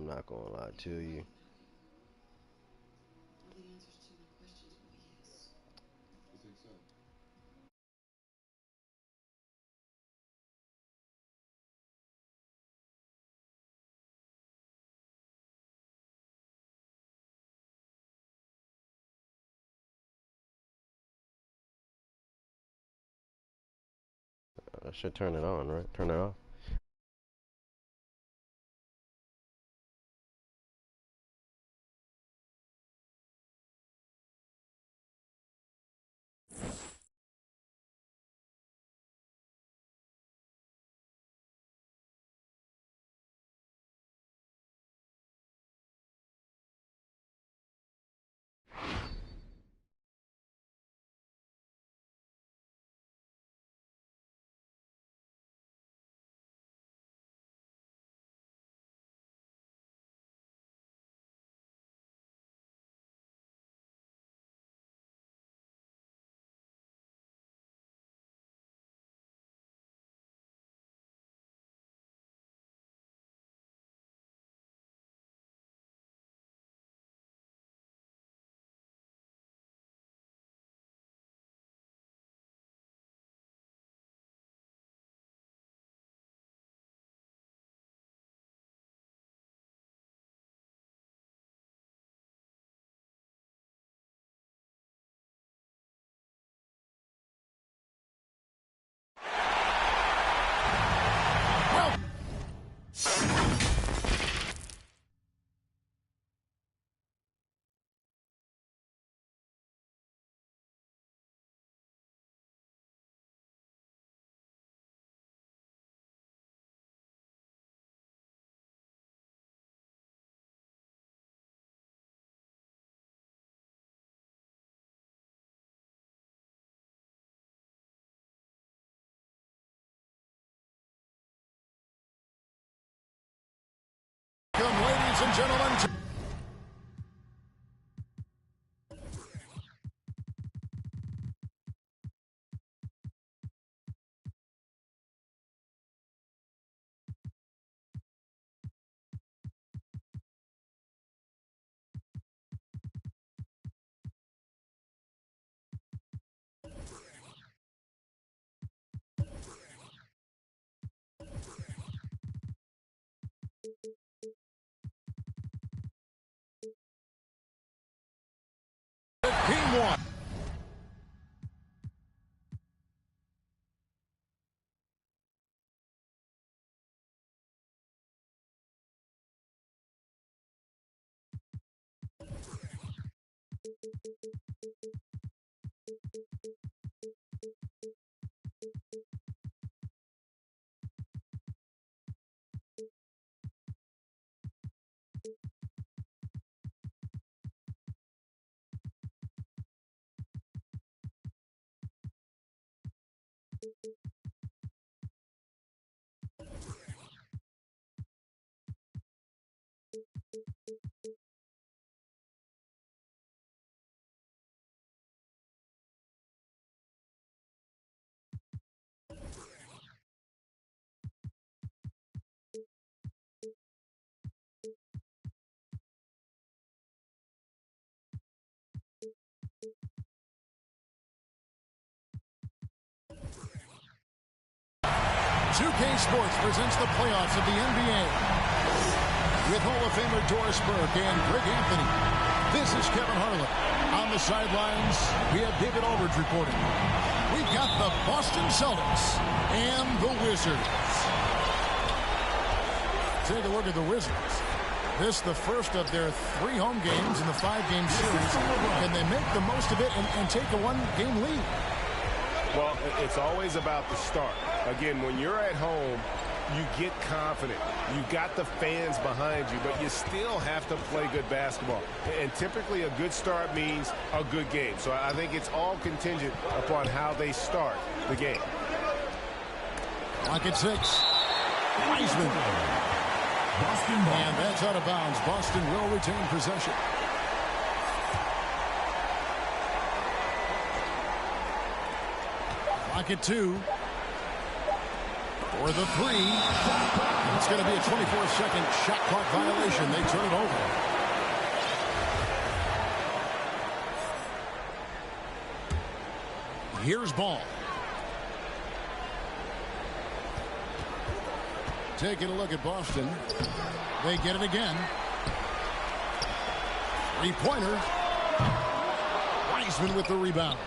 not gonna lie to you. I should turn it on, right? Turn it off. Welcome, ladies and gentlemen. Game one. Sports presents the playoffs of the NBA with Hall of Famer Doris Burke and Greg Anthony. This is Kevin Harlan. On the sidelines, we have David Aldridge reporting. We've got the Boston Celtics and the Wizards. Take a look at the Wizards. This is the first of their 3 home games in the 5-game series. Can they make the most of it and take a 1-game lead? Well, it's always about the start. Again, when you're at home, you get confident. You've got the fans behind you, but you still have to play good basketball. And typically a good start means a good game. So I think it's all contingent upon how they start the game. Clock at 6. Wiseman. Boston ball. And that's out of bounds. Boston will retain possession. Clock at 2. For the three. It's going to be a 24-second shot clock violation. They turn it over. Here's ball. Taking a look at Boston. They get it again. Three-pointer. Wiseman with the rebound.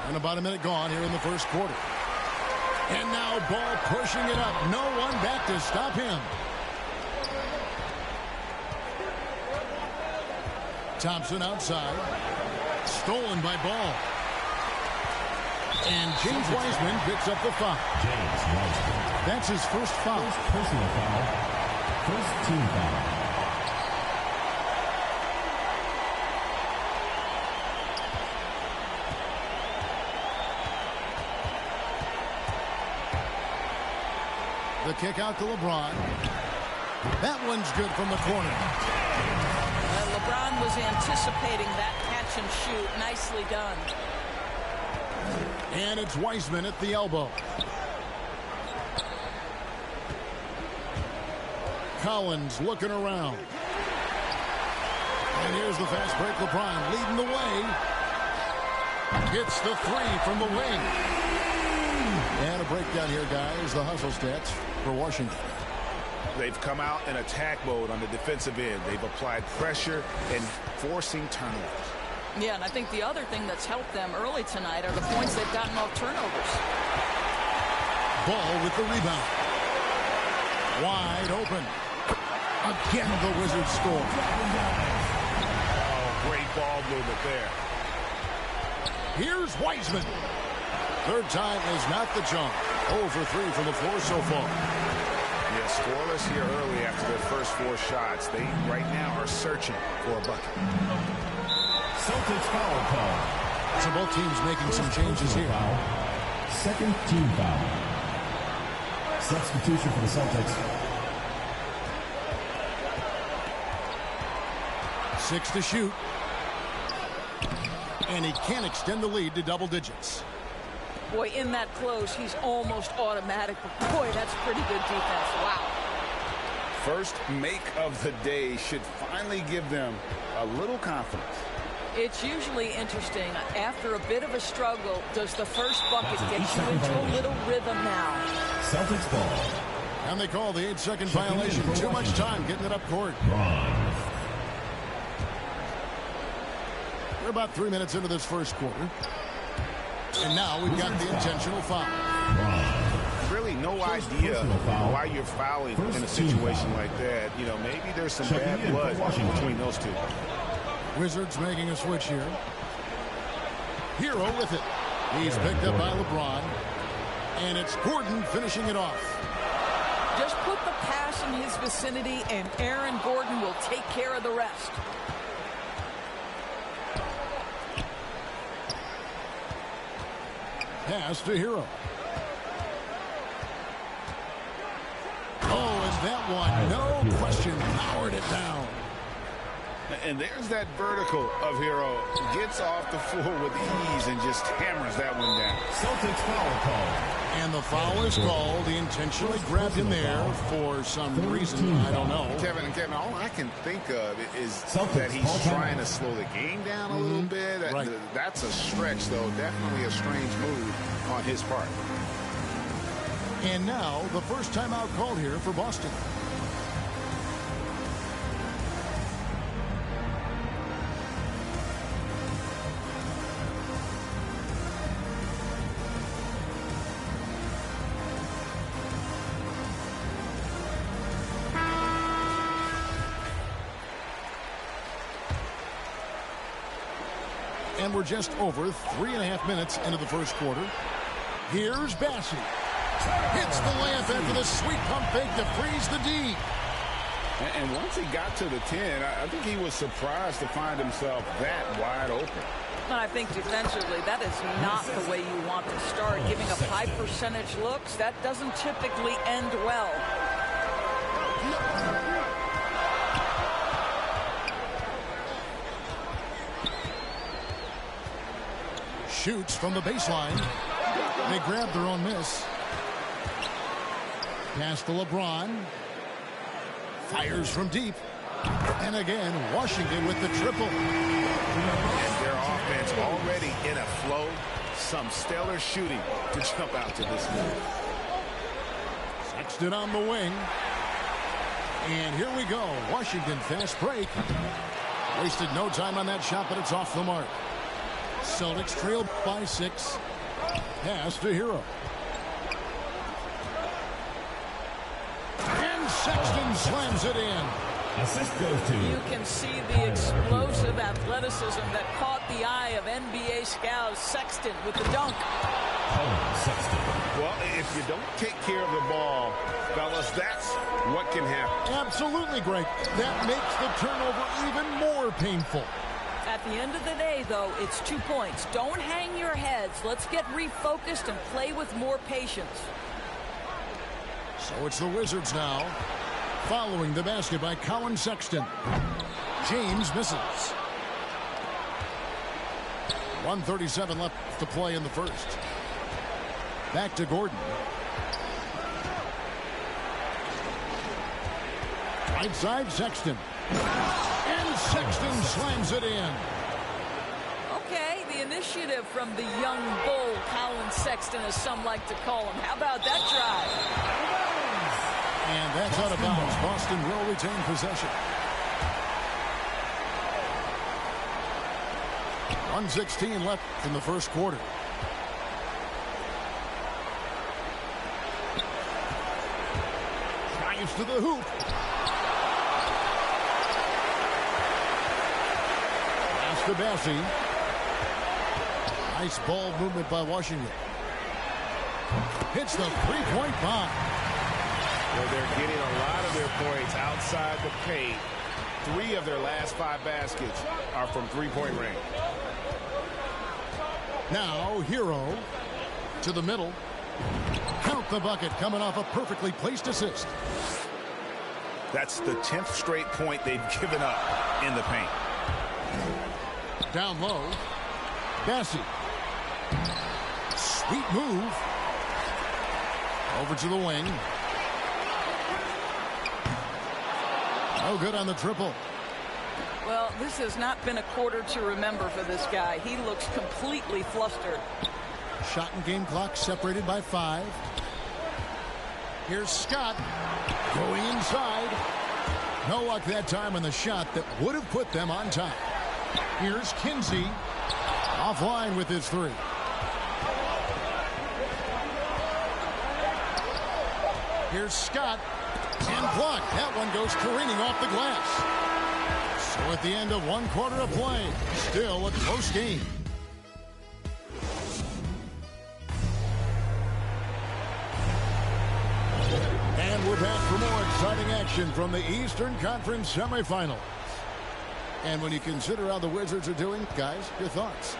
And about a minute gone here in the first quarter. And now Ball pushing it up. No one back to stop him. Thompson outside. Stolen by Ball. And James Wiseman picks up the foul. James Wiseman. That's his first foul. First personal foul. First team foul. The kick out to LeBron. That one's good from the corner. LeBron was anticipating that catch and shoot. Nicely done. And it's Wiseman at the elbow. Collins looking around. And here's the fast break. LeBron leading the way. Hits the three from the wing. And a breakdown here, guys. The hustle stats for Washington. They've come out in attack mode on the defensive end. They've applied pressure and forcing turnovers. Yeah, and I think the other thing that's helped them early tonight are the points they've gotten off turnovers. Ball with the rebound. Wide open. Again, the Wizards score. Oh, great ball movement there. Here's Wiseman. Third time is not the charm. 0 for 3 from the floor so far. Yeah, scoreless here early after their first 4 shots. They right now are searching for a bucket. Celtics foul call. So both teams making some changes here. Foul. Second team foul. Substitution for the Celtics. 6 to shoot. And he can't extend the lead to double digits. Boy, in that close, he's almost automatic. But boy, that's pretty good defense. Wow. First make of the day should finally give them a little confidence. It's usually interesting. After a bit of a struggle, does the first bucket get you into a little rhythm now? Celtics ball. And they call the 8-second violation. Too much time getting it up court. We're about 3 minutes into this first quarter. And now we've got the intentional foul. Really no idea why you're fouling in a situation like that. You know, maybe there's some bad blood between those two. Wizards making a switch here. Hero with it. He's picked up by LeBron. And it's Gordon finishing it off. Just put the pass in his vicinity, and Aaron Gordon will take care of the rest. Pass to Hero. Oh, and that one, no question, powered it down. And there's that vertical of Hero. Gets off the floor with ease and just hammers that one down. Celtics foul call. And the foul is called. He intentionally grabbed him there for some reason. I don't know. Kevin, all I can think of is that he's trying to slow the game down a little bit. Right. That's a stretch, though. Definitely a strange move on his part. And now the first timeout called here for Boston. And we're just over 3.5 minutes into the first quarter. Here's Bassey. Hits the layup after the sweet pump fake to freeze the D. And once he got to the 10, I think he was surprised to find himself that wide open. And I think defensively, that is not the way you want to start. Giving up high percentage looks, that doesn't typically end well. Shoots from the baseline. They grab their own miss. Pass to LeBron. Fires from deep. And again, Washington with the triple. And their offense already in a flow. Some stellar shooting to jump out to this move. Sexton on the wing. And here we go. Washington fast break. Wasted no time on that shot, but it's off the mark. Celtics trail by 6. Pass to Hero. And Sexton slams it in. Assist goes to. You can see the explosive athleticism that caught the eye of NBA scouts. Sexton with the dunk. Sexton. Well, if you don't take care of the ball, fellas, that's what can happen. Absolutely, Greg. That makes the turnover even more painful. At the end of the day, though, it's 2 points. Don't hang your heads. Let's get refocused and play with more patience. So it's the Wizards now. Following the basket by Colin Sexton. James misses. 1:37 left to play in the first. Back to Gordon. Right side, Sexton. And Sexton slams it in. Okay, the initiative from the young bull, Colin Sexton, as some like to call him. How about that drive? And that's out of bounds. Boston will retain possession. 1:16 left in the first quarter. Drives to the hoop. Pass to Bassey. Nice ball movement by Washington. Hits the three-point bomb. Well, they're getting a lot of their points outside the paint. 3 of their last 5 baskets are from three-point range. Now, Hero to the middle. Count the bucket coming off a perfectly placed assist. That's the 10th straight point they've given up in the paint. Down low. Bassey. Sweet move. Over to the wing. No good on the triple. Well, this has not been a quarter to remember for this guy. He looks completely flustered. Shot and game clock separated by 5. Here's Scott going inside. No luck that time on the shot that would have put them on top. Here's Kinsey offline with his 3. Here's Scott and blocked. That one goes careening off the glass. So at the end of 1 quarter of play, still a close game. And we're back for more exciting action from the Eastern Conference semifinals. And when you consider how the Wizards are doing, guys, your thoughts?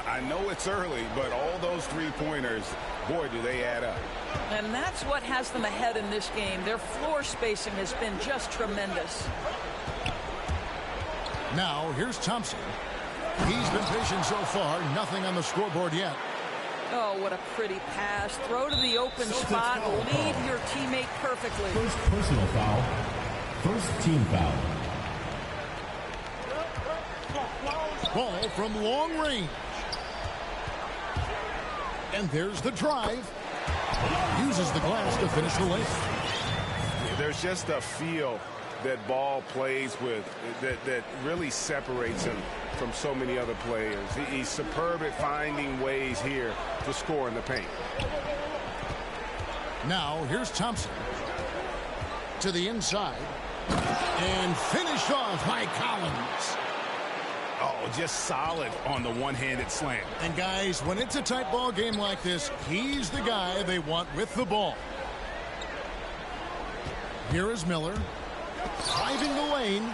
I know it's early, but all those three-pointers, boy, do they add up. And that's what has them ahead in this game. Their floor spacing has been just tremendous. Now, here's Thompson. He's been patient so far. Nothing on the scoreboard yet. Oh, what a pretty pass. Throw to the open spot. Lead your teammate perfectly. First personal foul. First team foul. Ball from long range. And there's the drive. Uses the glass to finish the layup. There's just a feel that Ball plays with that really separates him from so many other players. He's superb at finding ways here to score in the paint. Now, here's Thompson. To the inside. And finished off by Collins. Oh, just solid on the one-handed slam. And guys, when it's a tight ball game like this, he's the guy they want with the ball. Here is Miller. Driving the lane.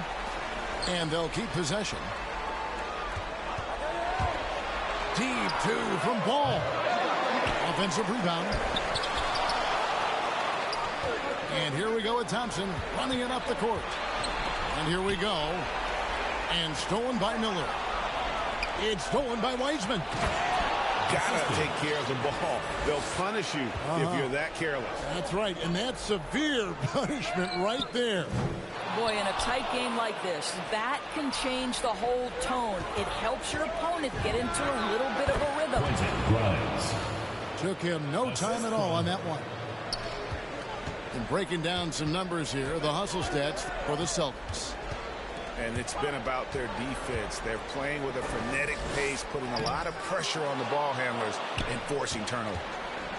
And they'll keep possession. Deep 2 from Ball. Offensive rebound. And here we go with Thompson running it up the court. And here we go. And stolen by Miller. It's stolen by Wiseman. Gotta take care of the ball. They'll punish you if you're that careless. That's right, and that's severe punishment right there. Boy, in a tight game like this, that can change the whole tone. It helps your opponent get into a little bit of a rhythm. Took him no time at all on that one. And breaking down some numbers here, the hustle stats for the Celtics. And it's been about their defense. They're playing with a frenetic pace, putting a lot of pressure on the ball handlers and forcing turnover.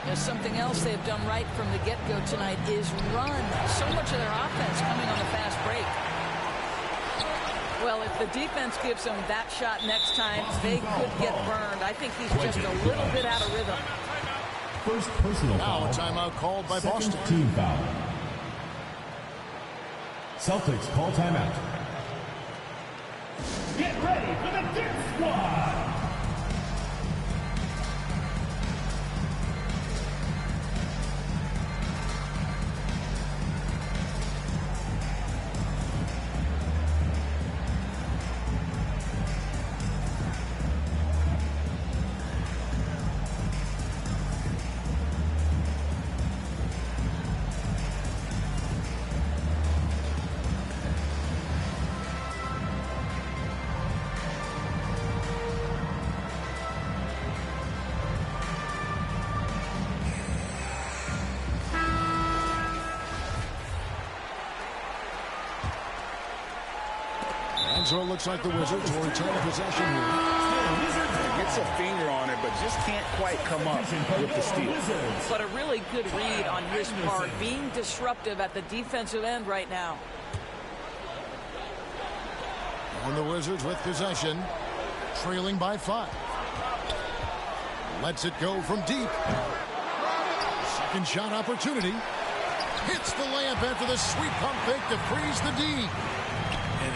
There's something else they've done right from the get-go tonight is run. So much of their offense coming on the fast break. Well, if the defense gives them that shot next time, they could get burned. I think he's just a little bit out of rhythm. First personal Now foul. a timeout called by Second Boston. team foul. Celtics call timeout. Get ready for the dip squad. So it looks like the Wizards will retain possession here. Gets a finger on it, but just can't quite come up with the steal. But a really good read on his part, being disruptive at the defensive end right now. And the Wizards with possession, trailing by 5. Lets it go from deep. Second shot opportunity. Hits the layup after the sweep pump fake to freeze the D.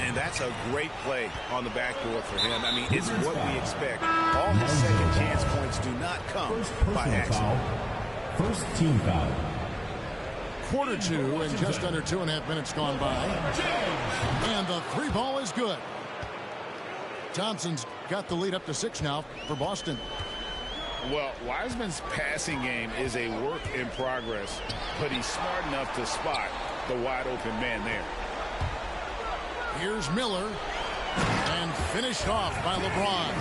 And that's a great play on the backboard for him. I mean, it's what we expect. All his second chance points do not come by accident. First team foul. Quarter 2 and just under 2.5 minutes gone by. And the 3 ball is good. Thompson's got the lead up to 6 now for Boston. Well, Wiseman's passing game is a work in progress, but he's smart enough to spot the wide open man there. Here's Miller, and finished off by LeBron.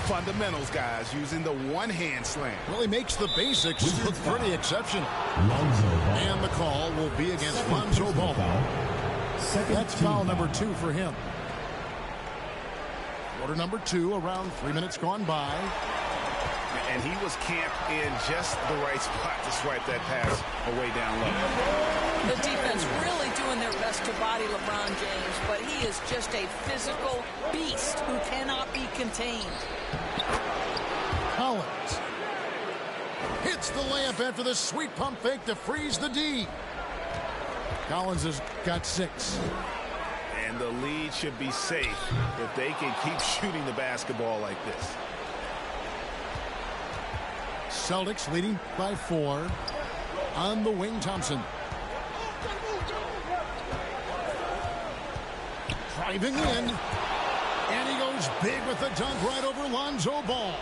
Fundamentals, guys, using the one-hand slam. Well, he makes the basics look pretty exceptional. Lonzo Ball. And the call will be against Lonzo Ball. That's foul number 2 for him. Quarter number 2, around 3 minutes gone by. And he was camped in just the right spot to swipe that pass away down low. The defense really doing their best to body LeBron James, but he is just a physical beast who cannot be contained. Collins hits the layup after the sweet pump fake to freeze the D. Collins has got 6. And the lead should be safe if they can keep shooting the basketball like this. Celtics leading by 4. On the wing, Thompson. Driving in. And he goes big with the dunk right over Lonzo Ball.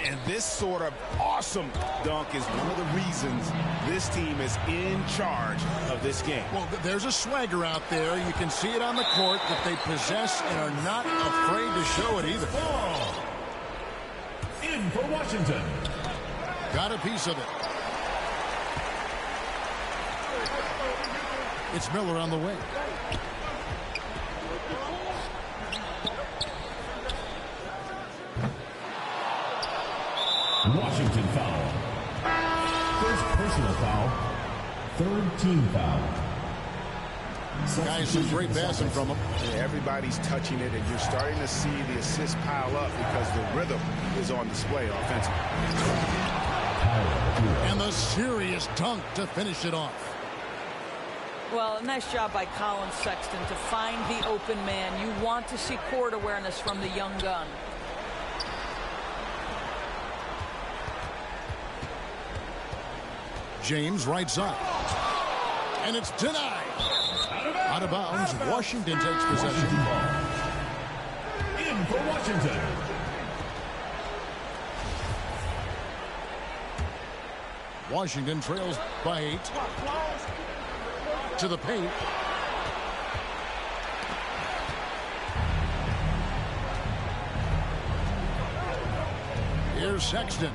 And this sort of awesome dunk is one of the reasons this team is in charge of this game. Well, there's a swagger out there. You can see it on the court that they possess and are not afraid to show it either. In for Washington. Got a piece of it. It's Miller on the way. Washington foul. First personal foul. Third team foul. Guys, some great passing from him. Yeah, everybody's touching it, and you're starting to see the assists pile up because the rhythm is on display offensively. And the serious dunk to finish it off. Well, nice job by Colin Sexton to find the open man. You want to see court awareness from the young gun. James right side. And it's denied. Out of bounds. Washington takes possession. In for Washington. Washington trails by 8. To the paint. Here's Sexton.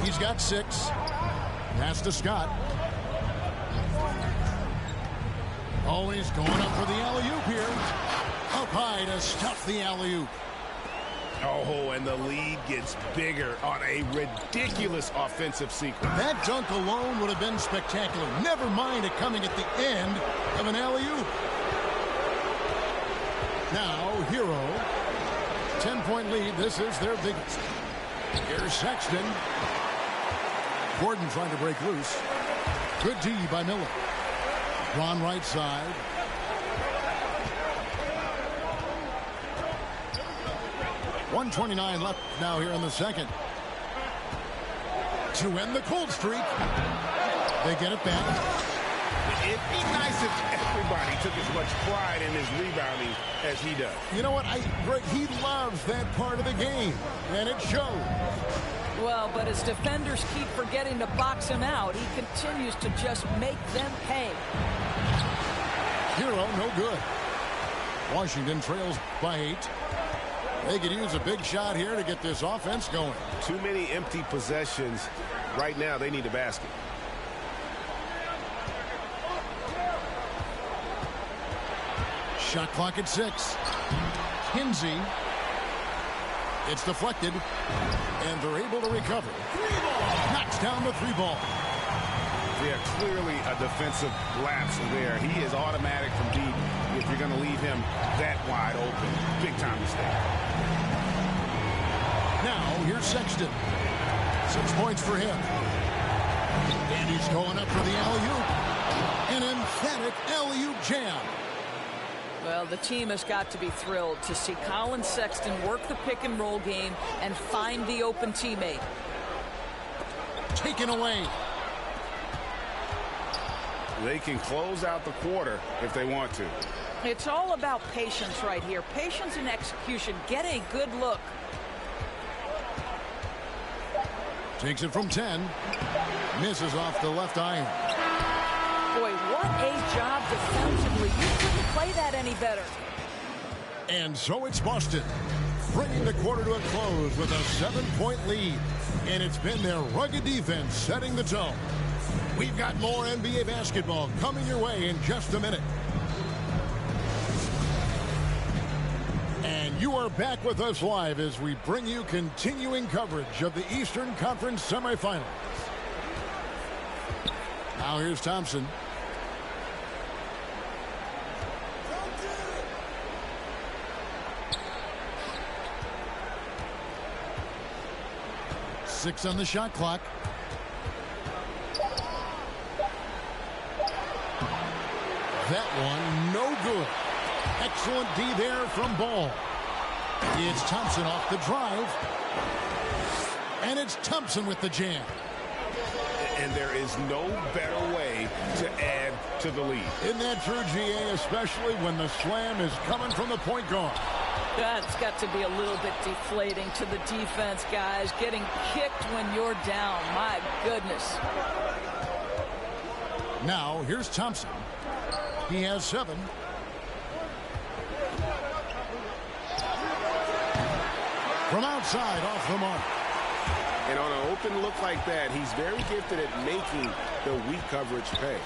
He's got 6. Pass to Scott. Oh, he's going up for the alley-oop here. Up high to stuff the alley-oop. Oh, and the lead gets bigger on a ridiculous offensive sequence. That dunk alone would have been spectacular. Never mind it coming at the end of an alley-oop. Now, Hero. 10-point lead. This is their biggest. Here's Sexton. Gordon trying to break loose. Good D by Miller. Ron right side. .129 left now here in the second. To end the cold streak. They get it back. It'd be nice if everybody took as much pride in his rebounding as he does. You know what? Greg, he loves that part of the game, and it shows. Well, but as defenders keep forgetting to box him out, he continues to just make them pay. Hero, no good. Washington trails by 8. They could use a big shot here to get this offense going. Too many empty possessions. Right now, they need a basket. Shot clock at 6. Kinsey. It's deflected, and they're able to recover. Knocks down the 3-ball. Yeah, clearly a defensive lapse there. He is automatic from deep if you're going to leave him that wide open. Big time mistake. Now, here's Sexton. 6 points for him. And he's going up for the alley-oop. An emphatic alley-oop jam. Well, the team has got to be thrilled to see Colin Sexton work the pick-and-roll game and find the open teammate. Taken away. They can close out the quarter if they want to. It's all about patience right here. Patience and execution. Get a good look. Takes it from 10. Misses off the left iron. Boy, what a job defensively. You couldn't play that any better. And so it's Boston, bringing the quarter to a close with a 7-point lead. And it's been their rugged defense setting the tone. We've got more NBA basketball coming your way in just a minute. And you are back with us live as we bring you continuing coverage of the Eastern Conference semifinals. Now here's Thompson. Six on the shot clock. That one, no good. Excellent D there from Ball. It's Thompson off the drive. And it's Thompson with the jam. And there is no better way to add to the lead. Isn't that true, GA, especially when the slam is coming from the point guard? That's got to be a little bit deflating to the defense, guys. Getting kicked when you're down. My goodness. Now, here's Thompson. He has 7. From outside, off the mark. And on an open look like that, he's very gifted at making the weak coverage pay.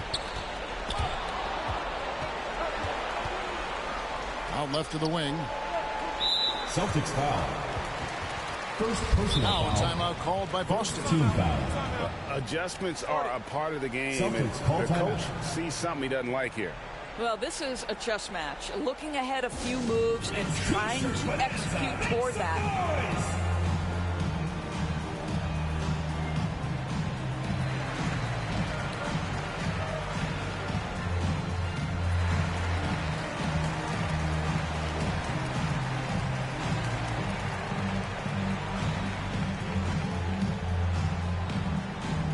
Out left of the wing. Celtics foul. First personal Now, foul. timeout called by Boston. Team foul. Adjustments are a part of the game, Celtics and call the coach timeout. sees something he doesn't like here. Well, this is a chess match. Looking ahead a few moves and trying to execute toward that.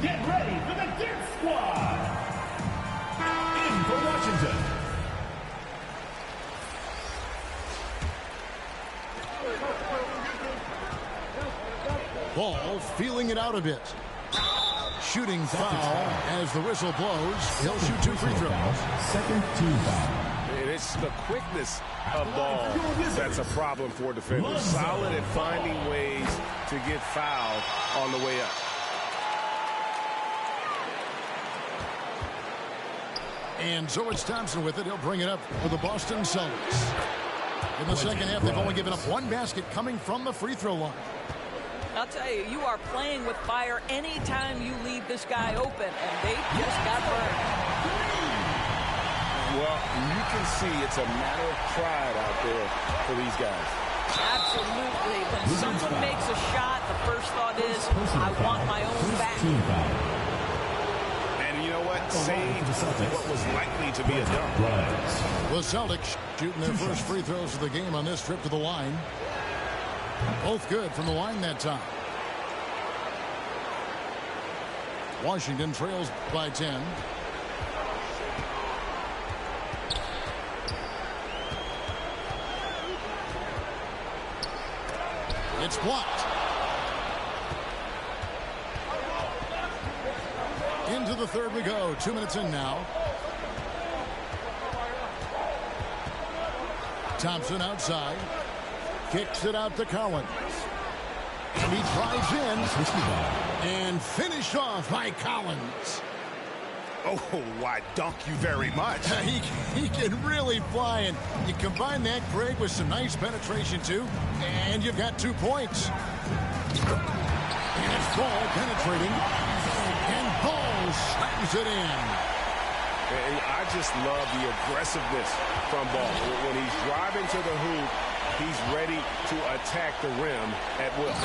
Get ready for the Dirt Squad. In for Washington. Ball feeling it out a bit. Shooting foul as the whistle blows. He'll shoot 2 free throws. Second team foul. And it's the quickness of ball that's a problem for defenders. Solid at finding ways to get fouled on the way up. And so it's Thompson with it. He'll bring it up for the Boston Celtics. In the second half, they've only given up 1 basket coming from the free throw line. I'll tell you, you are playing with fire anytime you leave this guy open, and they just got burned. Well, you can see it's a matter of pride out there for these guys. Absolutely. When someone makes a shot, the first thought is, I want my own back. And you know what? Saved what was likely to be a dunk. The Celtics shooting their first free throws of the game on this trip to the line. Both good from the line that time. Washington trails by 10. It's blocked. Into the third we go. 2 minutes in now. Thompson outside. Kicks it out to Collins. And he drives in. And finished off by Collins. Oh, why, dunk you very much. He can really fly. And you combine that, Greg, with some nice penetration, too. And you've got 2 points. And it's Ball penetrating. And Ball slams it in. And I just love the aggressiveness from Ball. When he's driving to the hoop, he's ready to attack the rim at will.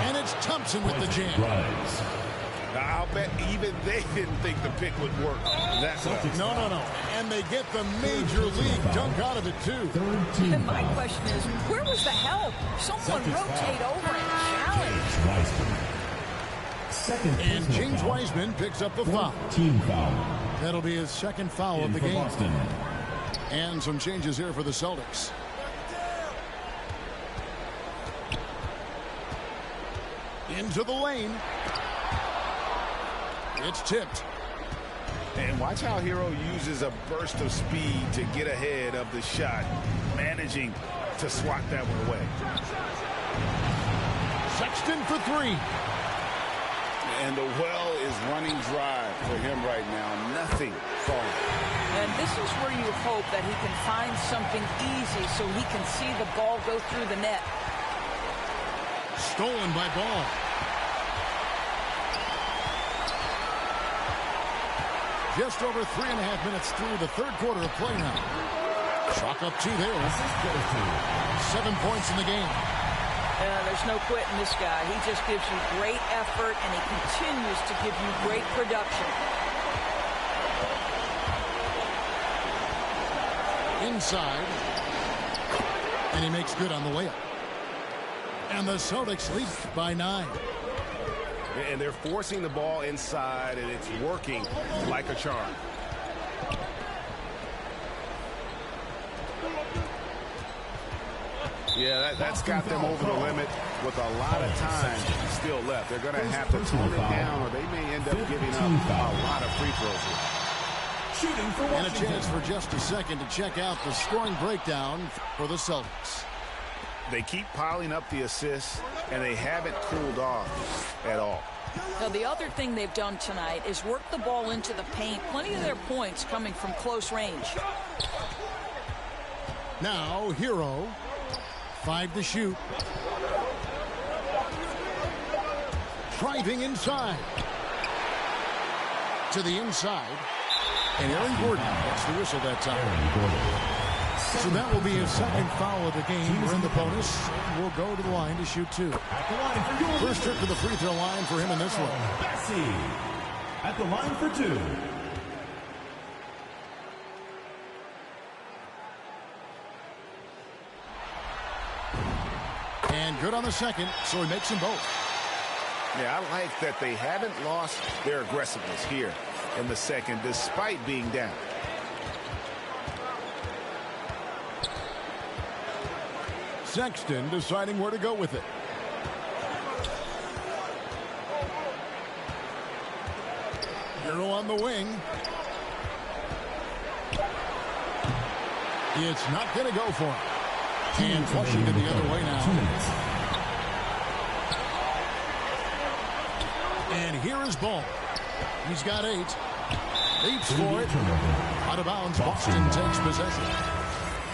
And it's Thompson with the jam. I'll bet even they didn't think the pick would work that well. No. And they get the major league dunk out of it, too. And my question is, where was the help? Someone rotate over and challenge. And James Wiseman picks up the foul. Team foul. That'll be his second foul of the game. And some changes here for the Celtics. Into the lane. It's tipped. And watch how Hero uses a burst of speed to get ahead of the shot, managing to swat that one away. Sexton for 3. And the well is running dry for him right now. Nothing falling. And this is where you hope that he can find something easy so he can see the ball go through the net. Stolen by Ball. Just over 3.5 minutes through the third quarter of play now. Chalk up 2 there. 7 points in the game. There's no quitting this guy. He just gives you great effort, and he continues to give you great production. Inside. And he makes good on the layup. And the Celtics lead by 9. And they're forcing the ball inside, and it's working like a charm. Yeah, that's got them over the limit with a lot of time still left. They're going to have to tone it down, or they may end up giving up a lot of free throws here. And a chance for just a second to check out the scoring breakdown for the Celtics. They keep piling up the assists, and they haven't cooled off at all. Now, the other thing they've done tonight is work the ball into the paint. Plenty of their points coming from close range. Now, Hero. 5 to shoot. Driving inside. To the inside. And Aaron Gordon gets the whistle that time. So that will be his second foul of the game. We're in the bonus. We'll go to the line to shoot 2. First trip to the free throw line for him in this one. Bessie at the line for 2. And good on the second, so he makes them both. Yeah, I like that they haven't lost their aggressiveness here in the second, despite being down. Sexton deciding where to go with it. Hero on the wing. It's not going to go for him. And Washington the other way now. And here is Ball. He's got 8. Leaps for it. Out of bounds. Boston takes possession.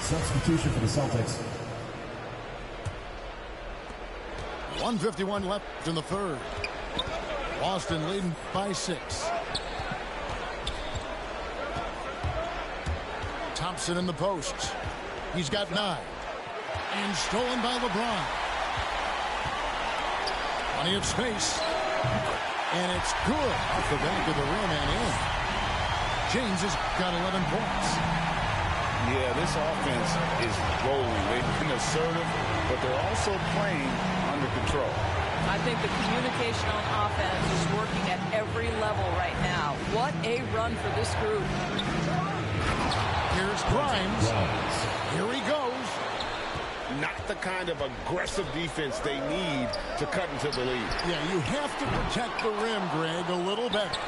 Substitution for the Celtics. 1:51 left in the third. Boston leading by 6. Thompson in the post. He's got 9. And stolen by LeBron. Plenty of space. And it's good off the back of the rim and in. James has got 11 points. Yeah, this offense is rolling. They've been assertive, but they're also playing under control. I think the communication on offense is working at every level right now. What a run for this group. Here's Grimes. Here he goes. Not the kind of aggressive defense they need to cut into the lead. Yeah, you have to protect the rim, Greg, a little better.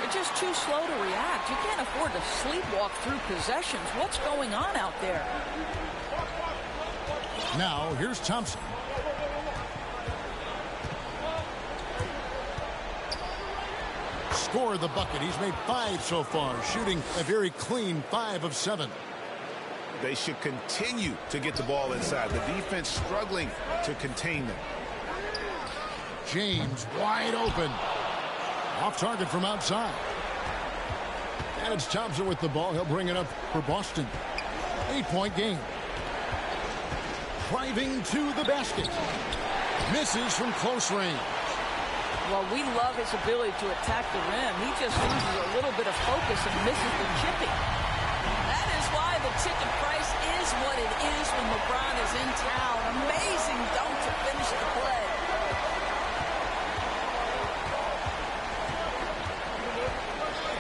You're just too slow to react. You can't afford to sleepwalk through possessions. What's going on out there? Now, here's Thompson. Scored the bucket. He's made 5 so far, shooting a very clean 5 of 7. They should continue to get the ball inside. The defense struggling to contain them. James wide open. Off target from outside. And it's Thompson with the ball. He'll bring it up for Boston. 8-point game. Driving to the basket. Misses from close range. Well, we love his ability to attack the rim. He just loses a little bit of focus and misses the chipping. That is why the ticket price is what it is when LeBron is in town. Amazing dunk to finish the play.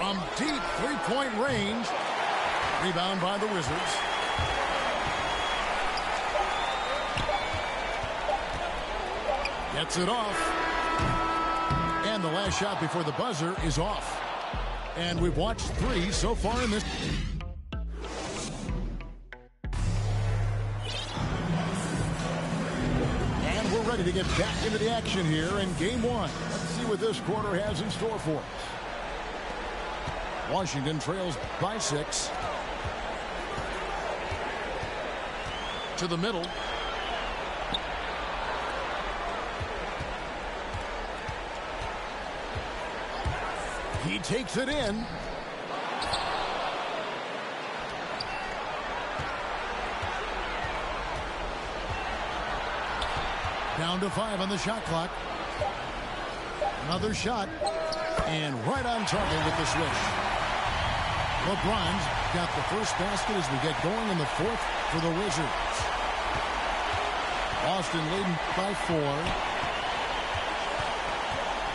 From deep three-point range. Rebound by the Wizards. Gets it off. And the last shot before the buzzer is off. And we've watched 3 so far in this. And we're ready to get back into the action here in game 1. Let's see what this quarter has in store for us. Washington trails by 6. To the middle. He takes it in. Down to 5 on the shot clock. Another shot. And right on target with the switch. LeBron's got the first basket as we get going in the 4th for the Wizards. Boston leading by 4.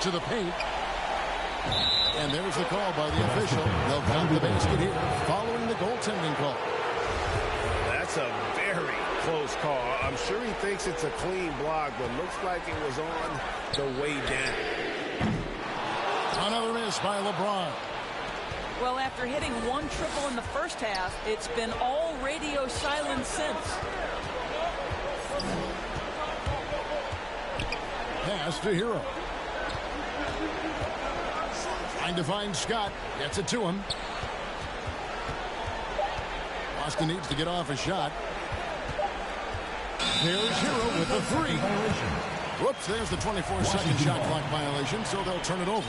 To the paint. And there's the call by the official. They'll count the basket here following the goaltending call. That's a very close call. I'm sure he thinks it's a clean block, but looks like it was on the way down. Another miss by LeBron. Well, after hitting 1 triple in the first half, it's been all radio silence since. Pass to Hero. Trying to find Scott. Gets it to him. Boston needs to get off a shot. There's Hero with the 3. Whoops, there's the 24-second shot clock violation, so they'll turn it over.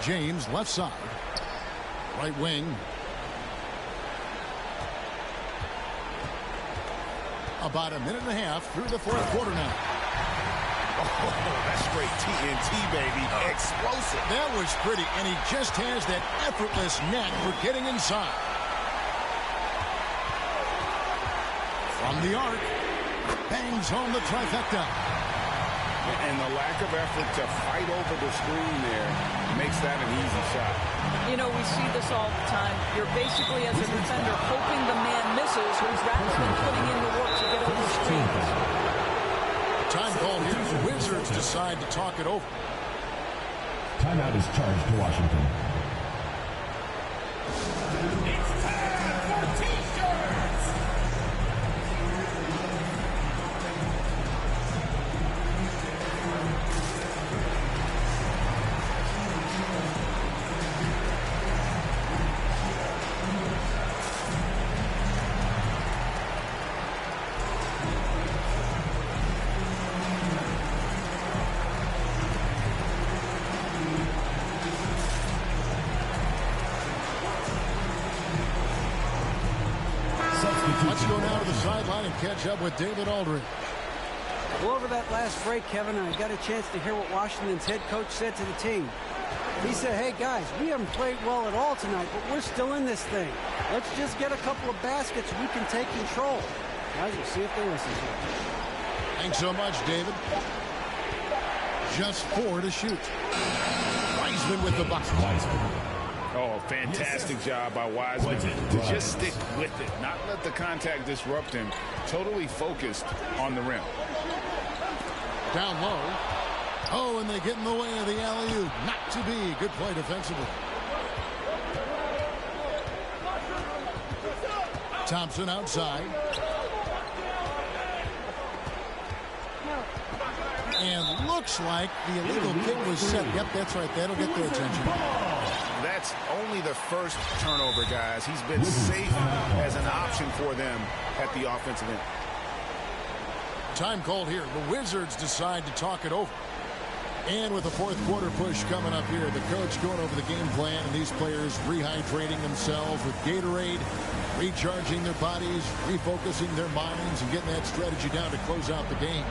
James, left side. Right wing. About a minute and a half through the 4th quarter now. Oh, that's straight TNT, baby. Explosive. That was pretty, and he just has that effortless knack for getting inside. From the arc, bangs home the trifecta. And the lack of effort to fight over the screen there makes that an easy shot. You know, we see this all the time. You're basically, as a defender, hoping the man misses rather than putting in the work to get over screens. Time call here. Wiz Wizards decide to talk it over. Timeout is charged to Washington. It's time for T-shirts. Let's go now to the sideline and catch up with David Aldridge. Well, over that last break, Kevin, I got a chance to hear what Washington's head coach said to the team. He said, hey, guys, we haven't played well at all tonight, but we're still in this thing. Let's just get a couple of baskets. We can take control. Guys, we'll see if they listen to us. Thanks so much, David. Just 4 to shoot. Wiseman with the bucket. Oh, fantastic job by Wiseman to just stick with it, not let the contact disrupt him. Totally focused on the rim. Down low. Oh, and they get in the way of the alley-oop. Not to be. Good play defensively. Thompson outside. And looks like the illegal kick was set. Yep, that's right. That'll get their attention. That's only the first turnover, guys. He's been safe as an option for them at the offensive end. Time called here. The Wizards decide to talk it over. And with the fourth quarter push coming up here, the coach going over the game plan, and these players rehydrating themselves with Gatorade, recharging their bodies, refocusing their minds, and getting that strategy down to close out the game.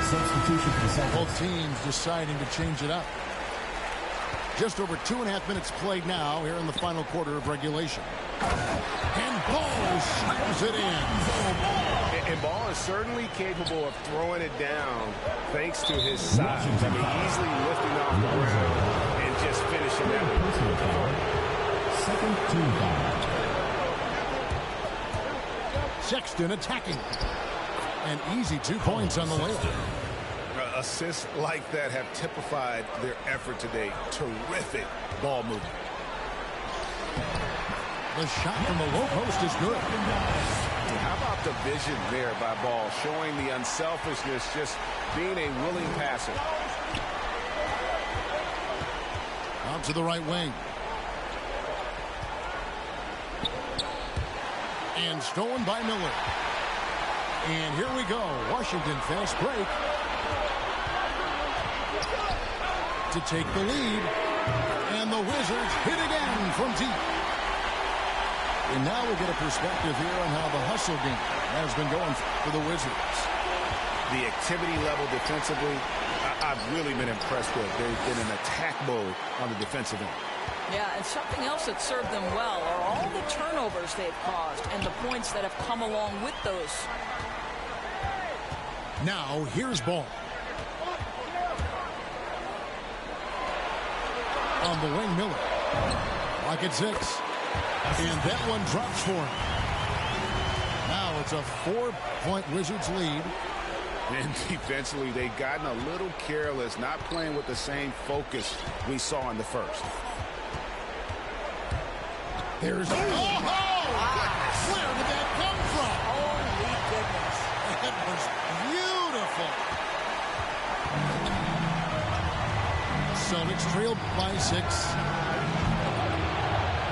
Substitution for the Celtics. Both teams deciding to change it up. Just over 2.5 minutes played now here in the final quarter of regulation. And Ball slams it in. And Ball is certainly capable of throwing it down thanks to his size. I mean, easily lifting off the ground and just finishing that one. Second team foul. Sexton attacking. And easy 2 points on the layup. Assists like that have typified their effort today. Terrific ball movement. The shot from the low post is good. How about the vision there by Ball, showing the unselfishness, just being a willing passer. Out to the right wing. And stolen by Miller. And here we go. Washington fast break to take the lead. And the Wizards hit again from deep. And now we'll get a perspective here on how the hustle game has been going for the Wizards. The activity level defensively, I've really been impressed with. They've been in attack mode on the defensive end. Yeah, and something else that served them well are all the turnovers they've caused and the points that have come along with those. Now, here's Ball. On the wing, Miller. Lock at 6. And that one drops for him. Now it's a 4-point Wizards lead. And defensively, they've gotten a little careless, not playing with the same focus we saw in the first. There's a... Oh! Where did that come from? Holy goodness. That was beautiful. Celtics trailed by 6.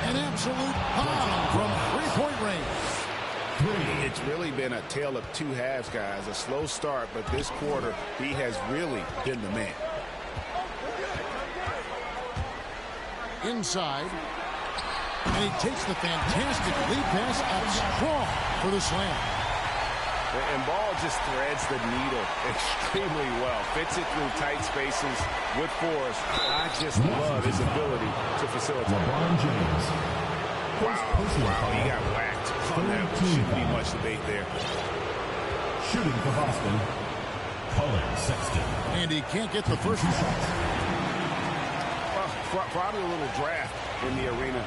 An absolute bomb from three-point range. It's really been a tale of two halves, guys. A slow start, but this quarter, he has really been the man. Inside. And he takes the fantastic lead pass out strong for the slam. And Ball just threads the needle extremely well. Fits it through tight spaces with force. I just love his ability to facilitate. LeBron James. Wow, he got whacked on that. Shouldn't be much debate there. Shooting for Boston, Colin Sexton. And he can't get the first shot. Probably a little draft in the arena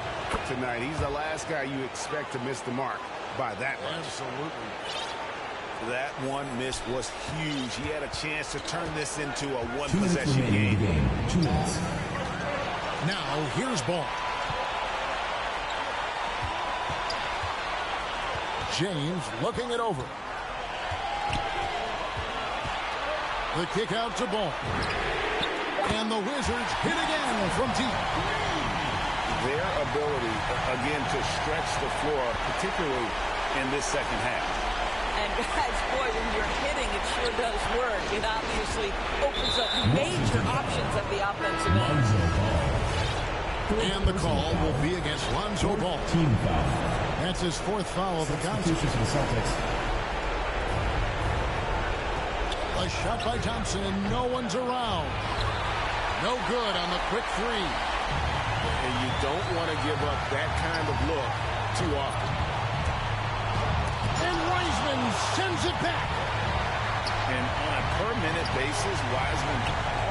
tonight. He's the last guy you expect to miss the mark by that much. Absolutely. That one miss was huge. He had a chance to turn this into a one-possession game. 2 minutes. Now, here's ball. James looking it over. The kick out to ball. And the Wizards hit again from deep. Their ability, again, to stretch the floor, particularly in this second half. And guys, boy, when you're hitting, it sure does work. It obviously opens up major options at the offensive end. And the call will be against Lonzo Ball. Team foul. That's his 4th foul of the contest. For the Celtics. A shot by Thompson, and no one's around. No good on the quick three. And you don't want to give up that kind of look too often. And Wiseman sends it back. And on a per-minute basis, Wiseman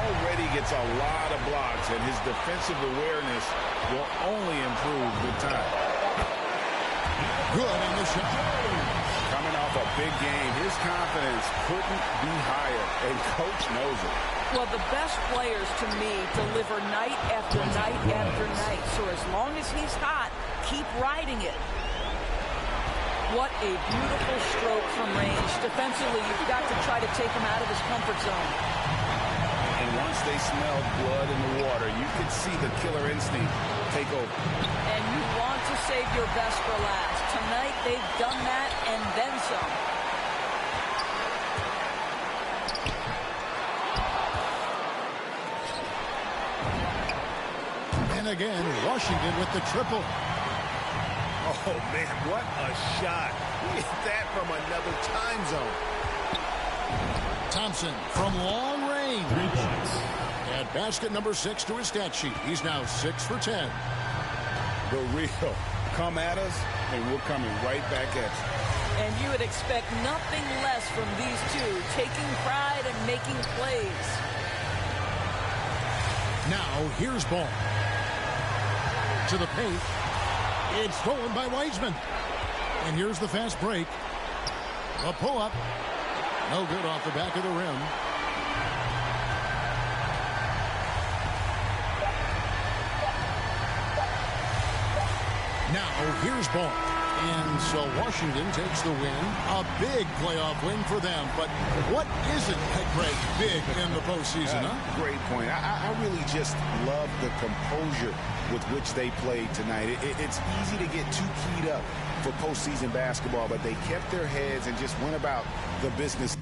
already gets a lot of blocks, and his defensive awareness will only improve with time. Good on the shot. Coming off a big game, his confidence couldn't be higher, and Coach knows it. Well, the best players, to me, deliver night after night after night. So as long as he's hot, keep riding it. What a beautiful stroke from range. Defensively, you've got to try to take him out of his comfort zone. And once they smelled blood in the water, you could see the killer instinct take over. And you want to save your best for last. Tonight, they've done that and then some. And again, Washington with the triple. Oh, man, what a shot. Look at that from another time zone. Thompson from long range. 3 points. Add basket number 6 to his stat sheet. He's now 6 for 10. The real. Come at us, and we're coming right back at you. And you would expect nothing less from these two, taking pride and making plays. Now, here's ball. To the paint. It's stolen by Wiseman. And here's the fast break. A pull-up. No good off the back of the rim. Now, here's ball. And so Washington takes the win. A big playoff win for them. But what isn't, Greg, big in the postseason, huh? Great point. I really just love the composure with which they played tonight. It's easy to get too keyed up for postseason basketball, but they kept their heads and just went about the business.